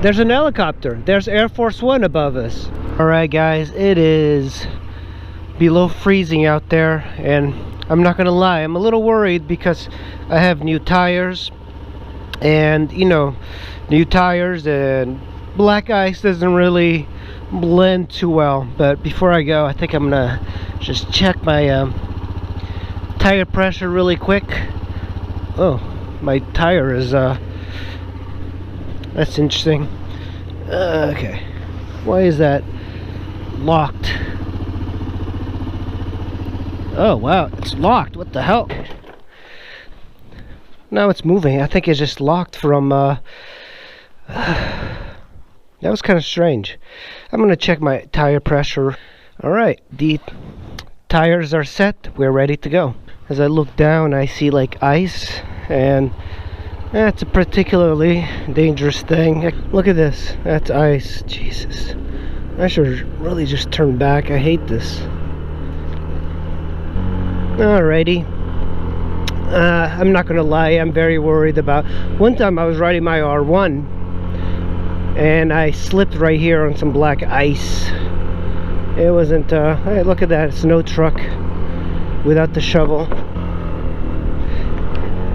There's an helicopter. There's Air Force One above us. Alright guys, it is below freezing out there, and I'm not gonna lie, I'm a little worried because I have new tires, and you know, new tires and black ice doesn't really blend too well. But before I go, I think I'm gonna just check my tire pressure really quick. Oh, my tire is that's interesting. Okay, why is that locked? Oh wow, it's locked. What the hell? Now it's moving. I think it's just locked from that was kind of strange. I'm gonna check my tire pressure. Alright, the tires are set. We're ready to go. As I look down, I see like ice, and that's a particularly dangerous thing. Look at this. That's ice. Jesus, I should really just turn back. I hate this. Alrighty. I'm not gonna lie, I'm very worried about. One time I was riding my R1 and I slipped right here on some black ice. It wasn't hey, look at that, snow truck without the shovel.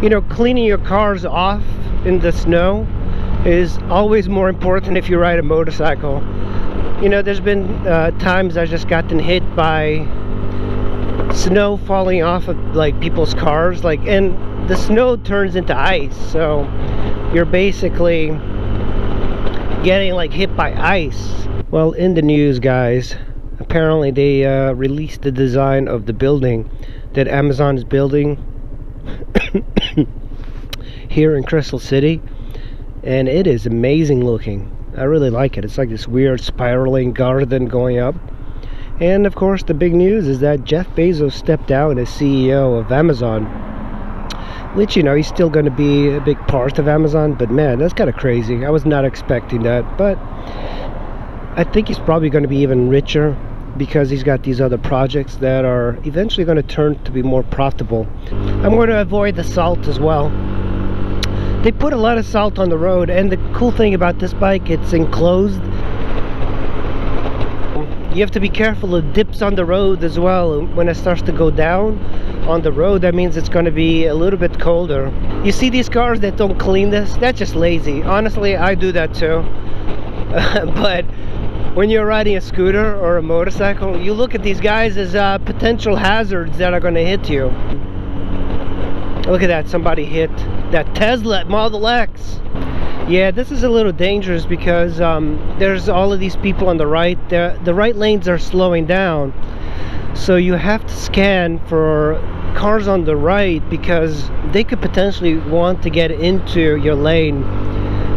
You know, cleaning your cars off in the snow is always more important if you ride a motorcycle. You know, there's been times I've just gotten hit by snow falling off of like people's cars, like, and the snow turns into ice, so you're basically getting like hit by ice. Well, in the news, guys, apparently they released the design of the building that Amazon is building here in Crystal City, and it is amazing looking. I really like it. It's like this weird spiraling garden going up. And of course, the big news is that Jeff Bezos stepped down as CEO of Amazon, which, you know, he's still going to be a big part of Amazon, but man, that's kind of crazy. I was not expecting that, but I think he's probably going to be even richer because he's got these other projects that are eventually going to turn to be more profitable. I'm going to avoid the salt as well. They put a lot of salt on the road, and the cool thing about this bike, it's enclosed. You have to be careful of dips on the road as well. When it starts to go down on the road, that means it's going to be a little bit colder. You see these cars that don't clean this? That's just lazy. Honestly, I do that too. But when you're riding a scooter or a motorcycle, you look at these guys as potential hazards that are going to hit you. Look at that, somebody hit that Tesla Model X. Yeah, this is a little dangerous because there's all of these people on the right. The right lanes are slowing down, so you have to scan for cars on the right because they could potentially want to get into your lane.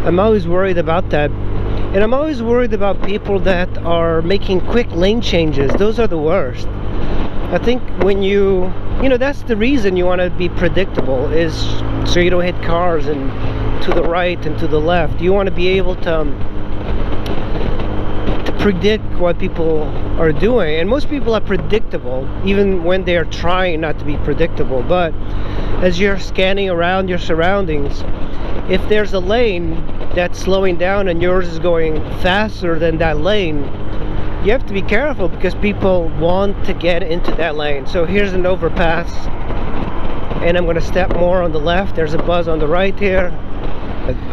I'm always worried about that, and I'm always worried about people that are making quick lane changes. Those are the worst. I think when you know, that's the reason you want to be predictable, is so you don't hit cars and to the right and to the left. You want to be able to predict what people are doing, and most people are predictable even when they are trying not to be predictable. But as you're scanning around your surroundings, if there's a lane that's slowing down and yours is going faster than that lane, you have to be careful because people want to get into that lane. So here's an overpass, and I'm going to step more on the left. There's a buzz on the right here.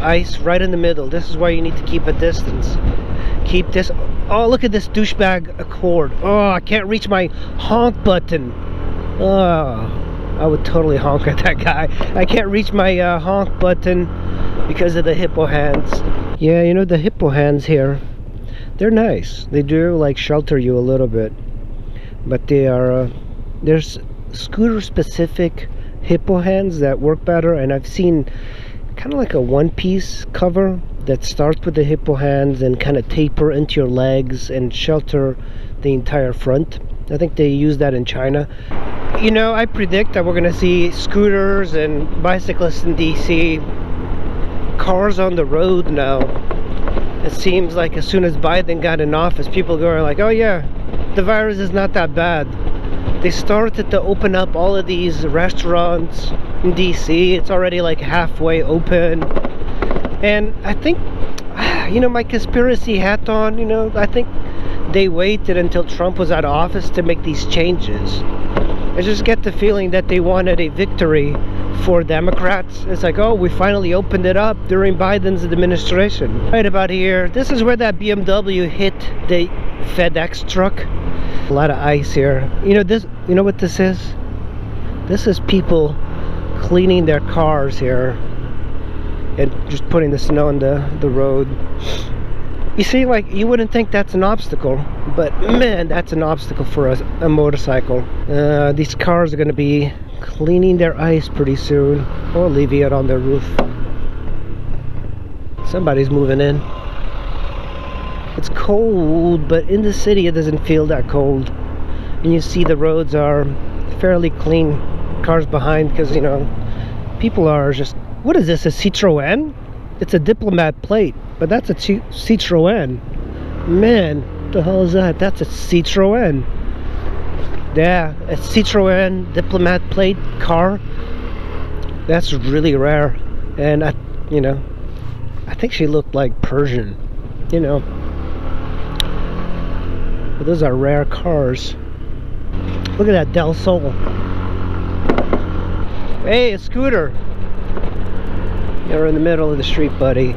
Ice right in the middle. This is why you need to keep a distance. Keep this. Oh, look at this douchebag Accord. Oh, I can't reach my honk button. Oh, I would totally honk at that guy. I can't reach my honk button because of the hippo hands. Yeah, you know, the hippo hands here, they're nice. They do like shelter you a little bit, but they are there's scooter specific hippo hands that work better. And I've seen kind of like a one-piece cover that starts with the hippo hands and kind of taper into your legs and shelter the entire front. I think they use that in China. You know, I predict that we're gonna see scooters and bicyclists in DC, cars on the road now. It seems like as soon as Biden got in office, people go like, oh yeah, the virus is not that bad. They started to open up all of these restaurants in DC. It's already like halfway open, and I think you know, my conspiracy hat on, you know, I think they waited until Trump was out of office to make these changes. I just get the feeling that they wanted a victory for Democrats. It's like, oh, we finally opened it up during Biden's administration. Right about here, this is where that BMW hit the FedEx truck. A lot of ice here. You know this, you know what this is? This is people cleaning their cars here and just putting the snow on the road. You see, like, you wouldn't think that's an obstacle, but man, that's an obstacle for a motorcycle. These cars are going to be cleaning their ice pretty soon, or leaving it on their roof. Somebody's moving in. It's cold, but in the city it doesn't feel that cold. And you see the roads are fairly clean. Cars behind, because, you know, people are just... What is this, a Citroen? It's a Diplomat plate, but that's a Citroen. Man, what the hell is that? That's a Citroen. Yeah, a Citroen Diplomat plate car. That's really rare. And you know, I think she looked like Persian, you know. But those are rare cars. Look at that Del Sol. Hey, a scooter. You're in the middle of the street, buddy.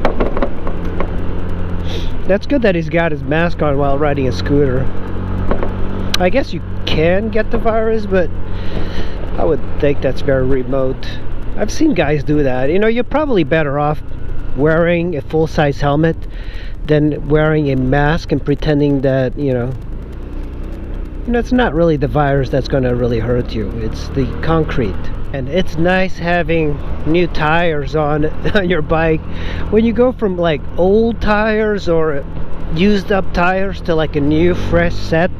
That's good that he's got his mask on while riding a scooter. I guess you can get the virus, but I would think that's very remote. I've seen guys do that. You know, you're probably better off wearing a full-size helmet than wearing a mask and pretending that, you know, it's not really the virus that's going to really hurt you. It's the concrete. And it's nice having new tires on your bike. When you go from like old tires or used up tires to like a new fresh set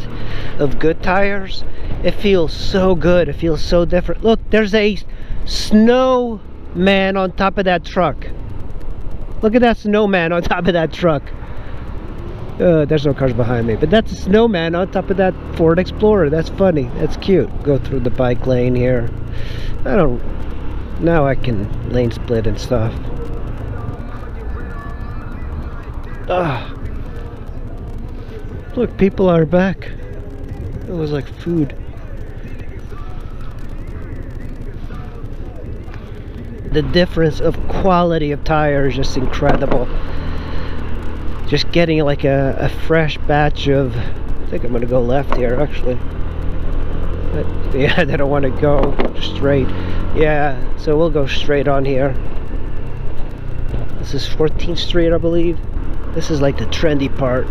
of good tires, it feels so good. It feels so different. Look, there's a snowman on top of that truck. Look at that snowman on top of that truck. There's no cars behind me, but that's a snowman on top of that Ford Explorer. That's funny. That's cute. Go through the bike lane here. Now I can lane split and stuff. Look, people are back. It was like food. The difference of quality of tires is just incredible. Just getting like a fresh batch of... I think I'm gonna go left here actually. But yeah, I don't want to go straight. Yeah, so we'll go straight on here. This is 14th Street, I believe. This is like the trendy part.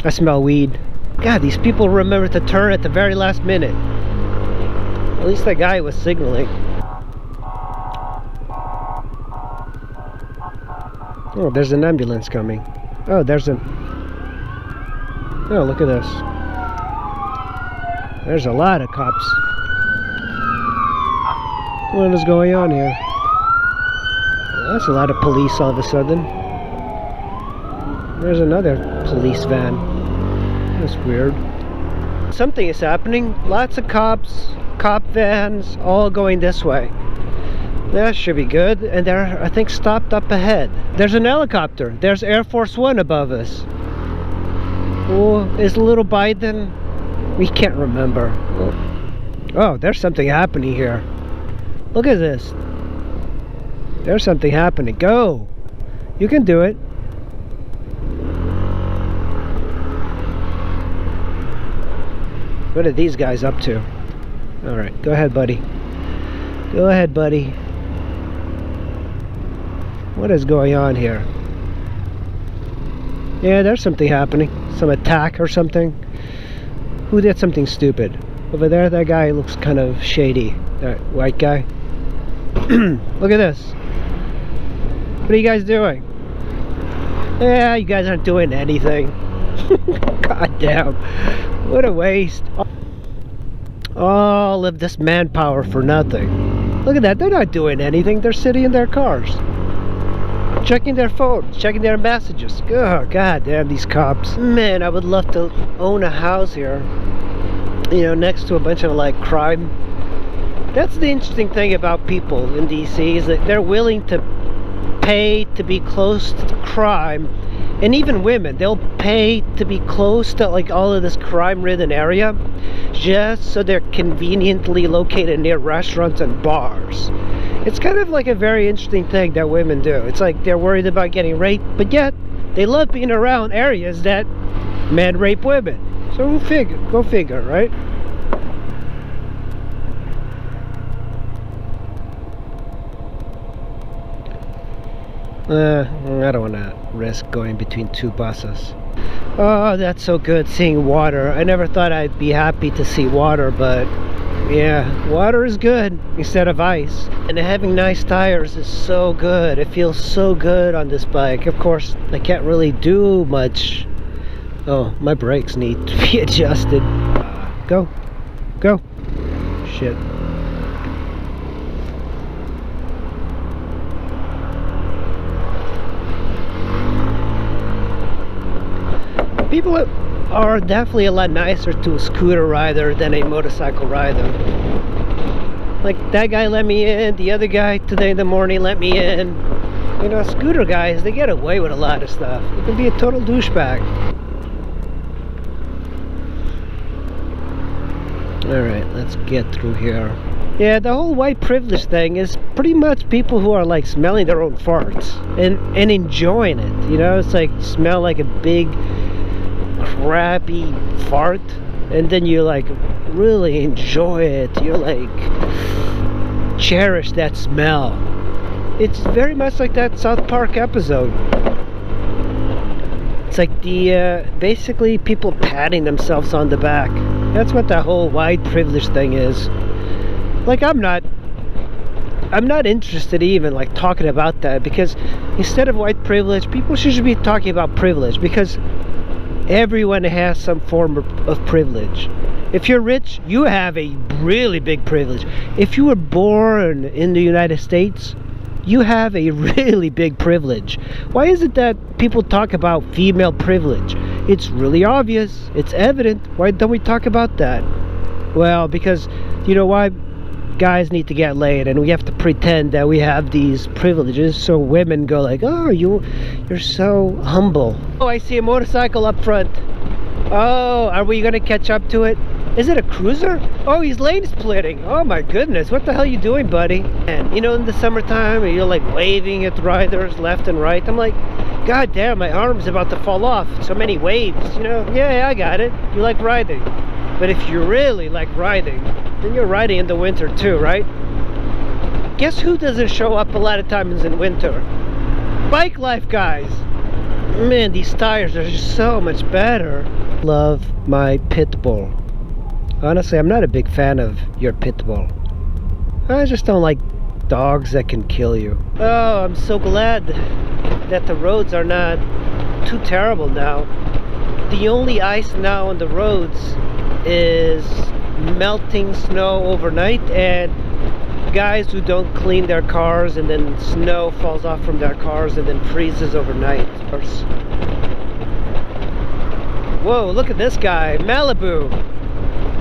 I smell weed. God, these people remember to turn at the very last minute. At least that guy was signaling. Oh, there's an ambulance coming. Oh, there's a... Oh, look at this. There's a lot of cops. What is going on here? Well, that's a lot of police all of a sudden. There's another police van. That's weird. Something is happening. Lots of cops, cop vans, all going this way. That should be good. And they're, I think, stopped up ahead. There's an helicopter. There's Air Force One above us. Oh, is little Biden? We can't remember. Oh, there's something happening here. Look at this. There's something happening. Go. You can do it. What are these guys up to? Alright, go ahead, buddy. Go ahead, buddy. What is going on here? Yeah, there's something happening. Some attack or something. Who did something stupid? Over there, that guy looks kind of shady. That white guy. Look at this. What are you guys doing? Yeah, you guys aren't doing anything. God damn. What a waste. All of this manpower for nothing. Look at that. They're not doing anything. They're sitting in their cars. Checking their phones, checking their messages. Oh, god damn these cops. Man, I would love to own a house here. You know, next to a bunch of like crime. That's the interesting thing about people in DC, is that they're willing to pay to be close to crime. And even women, they'll pay to be close to like all of this crime-ridden area just so they're conveniently located near restaurants and bars. It's kind of like a very interesting thing that women do. It's like they're worried about getting raped, but yet they love being around areas that men rape women. So go figure, right? I don't want to risk going between two buses. Oh, that's so good, seeing water. I never thought I'd be happy to see water, but yeah, water is good instead of ice. And having nice tires is so good. It feels so good on this bike. Of course, I can't really do much. Oh, my brakes need to be adjusted. Go. Shit. People are definitely a lot nicer to a scooter rider than a motorcycle rider. Like that guy let me in, the other guy today in the morning let me in. You know, scooter guys, they get away with a lot of stuff. You can be a total douchebag. Alright, let's get through here. Yeah, the whole white privilege thing is pretty much people who are like smelling their own farts and enjoying it. You know, it's like smell like a big crappy fart and then you like really enjoy it. You're like cherish that smell. It's very much like that South Park episode. It's like the basically people patting themselves on the back. That's what that whole white privilege thing is. Like I'm not interested even like talking about that, because instead of white privilege, people should be talking about privilege, because everyone has some form of privilege. If you're rich, you have a really big privilege. If you were born in the United States, you have a really big privilege. Why is it that people talk about female privilege? It's really obvious. It's evident. Why don't we talk about that? Well, because you know why? Guys need to get laid, and we have to pretend that we have these privileges, so women go like, oh, you're so humble. Oh, I see a motorcycle up front. Oh, are we gonna catch up to it? Is it a cruiser? Oh, he's lane splitting. Oh my goodness, what the hell are you doing, buddy? And you know, in the summertime, you're like waving at riders left and right. I'm like, god damn, my arm's about to fall off. So many waves, you know? Yeah, I got it. You like riding. But if you really like riding, then you're riding in the winter too, right? Guess who doesn't show up a lot of times in winter? Bike life guys. Man, these tires are just so much better. Love my pit bull. Honestly, I'm not a big fan of your pit bull. I just don't like dogs that can kill you. Oh, I'm so glad that the roads are not too terrible now. The only ice now on the roads is melting snow overnight, and guys who don't clean their cars, and then snow falls off from their cars and then freezes overnight. Whoa, look at this guy, Malibu.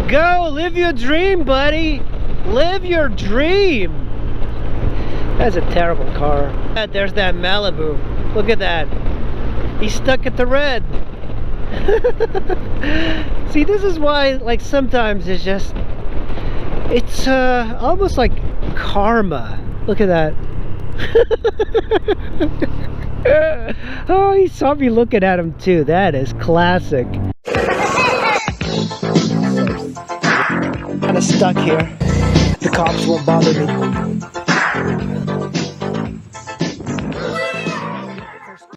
Go, live your dream, buddy. Live your dream. That's a terrible car. There's that Malibu. Look at that. He's stuck at the red. See, this is why, like, sometimes it's just, it's almost like karma. Look at that. Oh, he saw me looking at him too. That is classic. Kind of stuck here. The cops won't bother me.